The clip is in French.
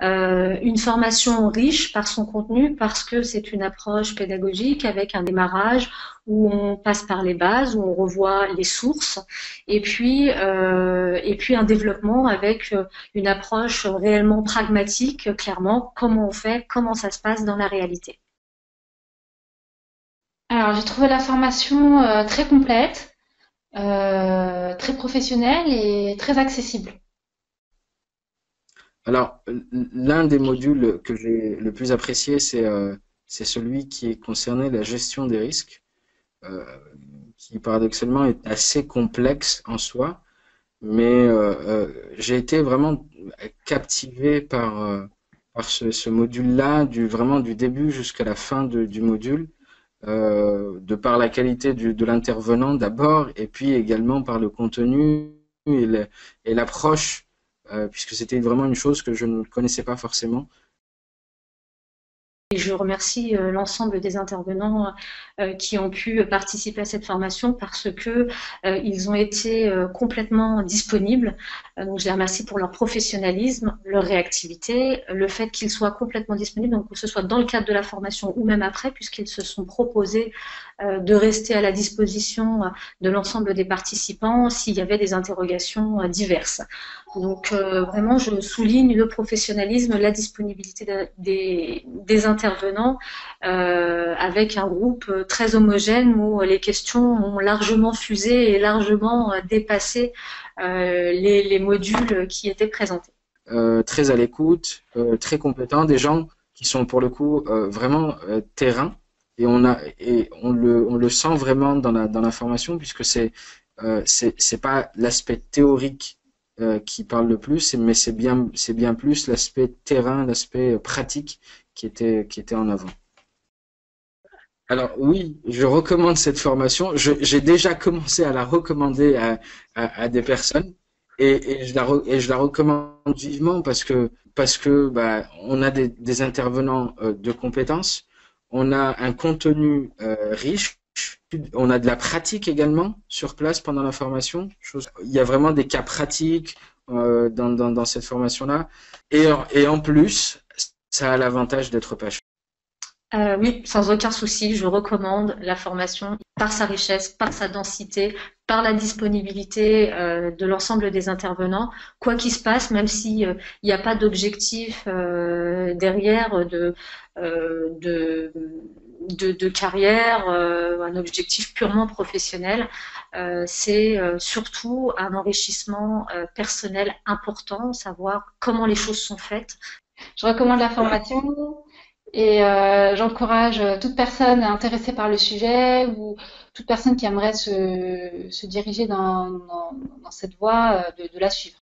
Une formation riche par son contenu parce que c'est une approche pédagogique avec un démarrage où on passe par les bases, où on revoit les sources, et puis un développement avec une approche réellement pragmatique, clairement, comment on fait, comment ça se passe dans la réalité. Alors, j'ai trouvé la formation très complète, très professionnelle et très accessible. Alors, l'un des modules que j'ai le plus apprécié, c'est celui qui est concerné la gestion des risques, euh, qui paradoxalement est assez complexe en soi, mais j'ai été vraiment captivé par ce module-là, vraiment du début jusqu'à la fin du module, de par la qualité de l'intervenant d'abord, et puis également par le contenu et l'approche, puisque c'était vraiment une chose que je ne connaissais pas forcément. Et je remercie l'ensemble des intervenants qui ont pu participer à cette formation parce que ils ont été complètement disponibles. Donc je les remercie pour leur professionnalisme, leur réactivité, le fait qu'ils soient complètement disponibles, donc que ce soit dans le cadre de la formation ou même après, puisqu'ils se sont proposés de rester à la disposition de l'ensemble des participants s'il y avait des interrogations diverses. Donc vraiment, je souligne le professionnalisme, la disponibilité des intervenants avec un groupe très homogène où les questions ont largement fusé et largement dépassé les modules qui étaient présentés. Très à l'écoute, très compétents, des gens qui sont pour le coup vraiment terrain, et on le sent vraiment dans la formation, puisque c'est pas l'aspect théorique qui parle le plus, mais c'est bien plus l'aspect terrain, l'aspect pratique qui était en avant. Alors oui, je recommande cette formation. J'ai déjà commencé à la recommander à des personnes, et je la recommande vivement parce que bah, on a des intervenants de compétences, on a un contenu riche, on a de la pratique également sur place pendant la formation. Il y a vraiment des cas pratiques dans cette formation-là, et en plus, ça a l'avantage d'être pas cher. Oui, sans aucun souci, je recommande la formation par sa richesse, par sa densité, par la disponibilité de l'ensemble des intervenants. Quoi qu'il se passe, même si il n'y a pas d'objectif derrière de, de carrière, un objectif purement professionnel, c'est surtout un enrichissement personnel important, savoir comment les choses sont faites. Je recommande la formation et j'encourage toute personne intéressée par le sujet ou toute personne qui aimerait se diriger dans cette voie de la suivre.